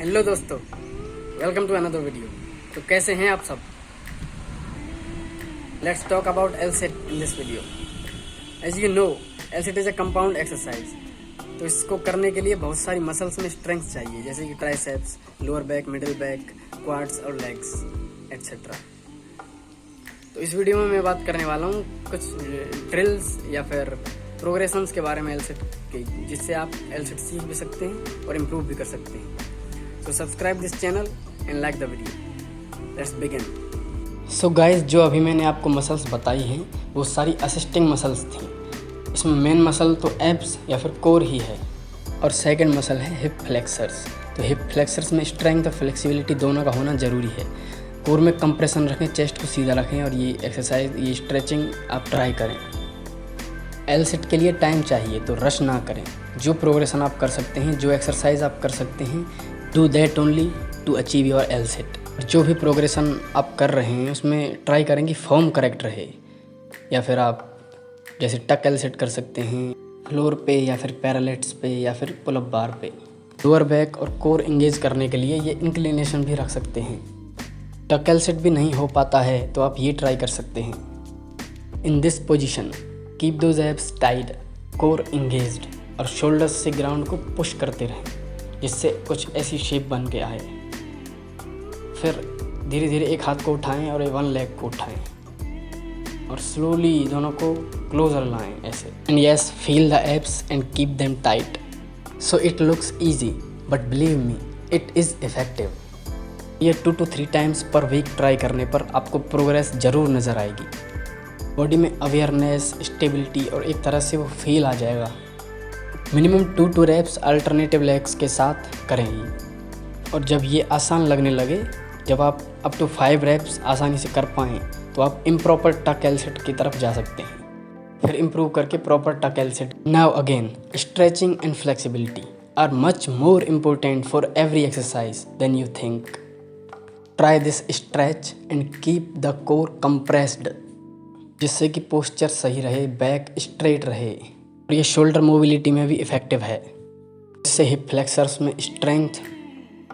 Hello दोस्तों, welcome to another video. तो कैसे हैं आप सब? Let's talk about LSAT in this video. As you know, LSAT is a compound exercise. तो इसको करने के लिए बहुत सारी मसल्स में स्ट्रेंथ चाहिए, जैसे कि triceps, lower back, middle back, quads और लेग्स एट्सेट्रा। तो इस वीडियो में मैं बात करने वाला हूँ कुछ ड्रिल्स या फिर प्रोग्रेशंस के बारे में एलसेट के, जिससे आप एलसेट सीख भी सकते हैं और इम्प्रूव भी कर सकते हैं। So subscribe this channel and like the video. Let's begin. So guys, जो अभी मैंने आपको मसल्स बताई हैं वो सारी असिस्टिंग मसल्स थी। इसमें मेन मसल तो एब्स या फिर कोर ही है और सेकंड मसल है हिप फ्लेक्सर्स। तो हिप फ्लेक्सर्स में स्ट्रेंथ और फ्लेक्सिबिलिटी दोनों का होना ज़रूरी है। कोर में कंप्रेशन रखें, चेस्ट को सीधा रखें और ये एक्सरसाइज, ये स्ट्रेचिंग आप ट्राई करें। एल सेट के लिए टाइम चाहिए तो रश ना करें। जो प्रोग्रेशन आप कर सकते हैं, जो एक्सरसाइज आप कर सकते हैं, do that only to achieve your L sit. जो भी प्रोग्रेशन आप कर रहे हैं उसमें ट्राई करें कि फॉर्म करेक्ट रहे, या फिर आप जैसे टक एल सेट कर सकते हैं फ्लोर पे या फिर पैरालेट्स पे या फिर पुलअप बार पे। लोअर बैक और कोर इंगेज करने के लिए ये इंक्लिनेशन भी रख सकते हैं। टक एल सेट भी नहीं हो पाता है तो आप ये ट्राई कर सकते हैं। In this position keep those abs tight, core engaged और शोल्डर्स से ग्राउंड को पुश करते रहें, जिससे कुछ ऐसी शेप बन के आए। फिर धीरे धीरे एक हाथ को उठाएं और वन लेग को उठाएं और स्लोली दोनों को क्लोजर लाएं ऐसे। And yes, feel the abs and keep them tight. So it looks easy but believe me, it is effective. ये 2 to 3 टाइम्स पर वीक ट्राई करने पर आपको प्रोग्रेस ज़रूर नज़र आएगी। बॉडी में अवेयरनेस, स्टेबिलिटी और एक तरह से वो फील आ जाएगा। मिनिमम 2 reps अल्टरनेटिव लेग्स के साथ करेंगी और जब ये आसान लगने लगे, जब आप अप टू 5 reps आसानी से कर पाएँ तो आप इम्प्रॉपर टक एल सेट की तरफ जा सकते हैं, फिर इम्प्रूव करके proper tuck L sit. Now again, stretching and flexibility are much more important for every exercise than you think. Try this stretch and keep the core compressed, जिससे कि पोस्चर सही रहे, बैक स्ट्रेट रहे और ये shoulder mobility में भी effective है। इससे हिप फ्लेक्सर्स में स्ट्रेंथ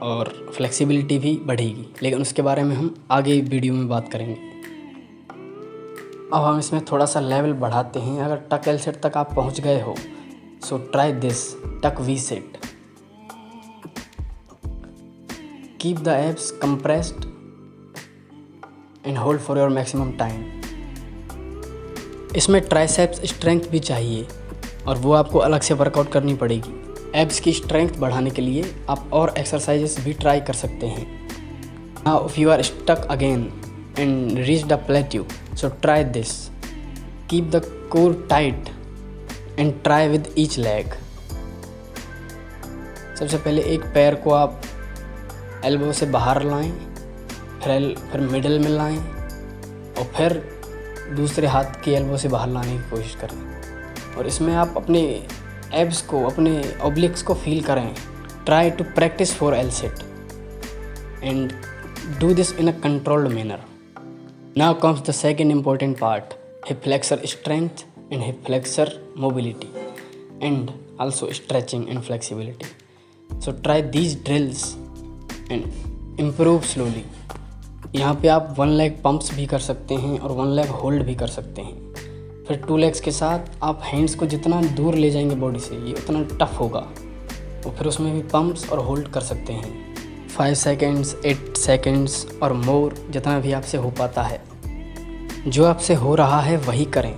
और फ्लेक्सिबिलिटी भी बढ़ेगी, लेकिन उसके बारे में हम आगे वीडियो में बात करेंगे। अब हम इसमें थोड़ा सा लेवल बढ़ाते हैं। अगर टक एल सेट तक आप पहुंच गए हो, so try this tuck V sit. Keep the abs compressed and hold for your maximum time. इसमें ट्राइसेप्स स्ट्रेंथ भी चाहिए और वो आपको अलग से वर्कआउट करनी पड़ेगी। एब्स की स्ट्रेंथ बढ़ाने के लिए आप और एक्सरसाइजेस भी ट्राई कर सकते हैं। Now if you are stuck again and reach the plateau, so try this. Keep the core tight and try with each leg. सबसे पहले एक पैर को आप एल्बो से बाहर लाएं, फिर मिडिल में लाएं और फिर दूसरे हाथ की एल्बो से बाहर लाने की कोशिश करें। और इसमें आप अपने एब्स को, अपने ऑब्लिक्स को फील करें। Try to practice for L sit and do this in a controlled manner. Now comes the second important part, hip flexor strength and hip flexor mobility and also stretching and flexibility. So try these drills and improve slowly. यहाँ पे आप 1 leg pumps भी कर सकते हैं और 1 leg hold भी कर सकते हैं। फिर 2 लेग्स के साथ आप हैंड्स को जितना दूर ले जाएंगे बॉडी से, ये उतना टफ होगा। और फिर उसमें भी पंप्स और होल्ड कर सकते हैं 5 सेकेंड्स, 8 सेकेंड्स और मोर, जितना भी आपसे हो पाता है। जो आपसे हो रहा है वही करें।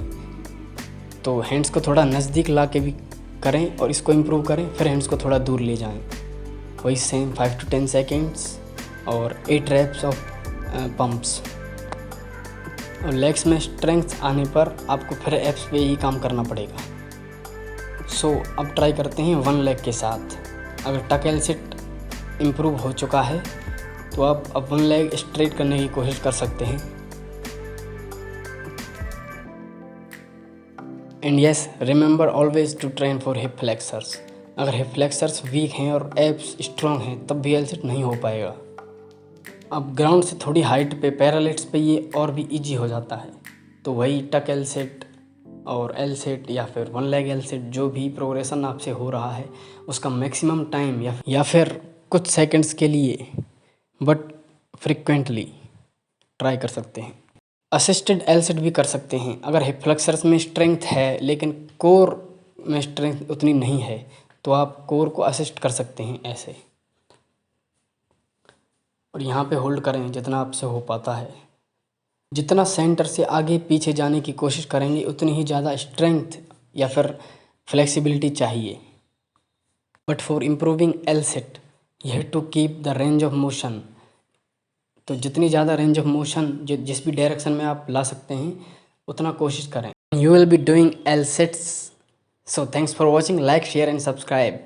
तो हैंड्स को थोड़ा नज़दीक ला के भी करें और इसको इम्प्रूव करें, फिर हैंड्स को थोड़ा दूर ले जाएं। वही सेम 5 to 10 सेकेंड्स और 8 reps ऑफ पंप्स। और लेग्स में स्ट्रेंथ आने पर आपको फिर एब्स पे ही काम करना पड़ेगा। सो अब ट्राई करते हैं 1 लेग के साथ। अगर टक एल सेट इम्प्रूव हो चुका है तो आप अब 1 लेग स्ट्रेट करने की कोशिश कर सकते हैं। And yes, remember always to train for hip flexors. अगर हिप फ्लेक्सर्स वीक हैं और एब्स स्ट्रॉन्ग हैं तब भी एल सेट नहीं हो पाएगा। अब ग्राउंड से थोड़ी हाइट पे, पैरालेट्स पे ये और भी इजी हो जाता है। तो वही टक एल सेट और एल सेट या फिर 1 लेग एल सेट, जो भी प्रोग्रेशन आपसे हो रहा है उसका मैक्सिमम टाइम या फिर कुछ सेकंड्स के लिए बट फ्रिक्वेंटली ट्राई कर सकते हैं। असिस्टेड एल सेट भी कर सकते हैं अगर हिप फ्लेक्सर्स में स्ट्रेंथ है लेकिन कोर में स्ट्रेंथ उतनी नहीं है तो आप कोर को असिस्ट कर सकते हैं ऐसे, और यहाँ पे होल्ड करें जितना आपसे हो पाता है। जितना सेंटर से आगे पीछे जाने की कोशिश करेंगे उतनी ही ज़्यादा स्ट्रेंथ या फिर फ्लेक्सिबिलिटी चाहिए। But for improving L sit you have to keep the range of motion. तो जितनी ज़्यादा रेंज ऑफ मोशन जिस भी डायरेक्शन में आप ला सकते हैं उतना कोशिश करें। You will be doing L sets. So thanks for watching, like share and subscribe.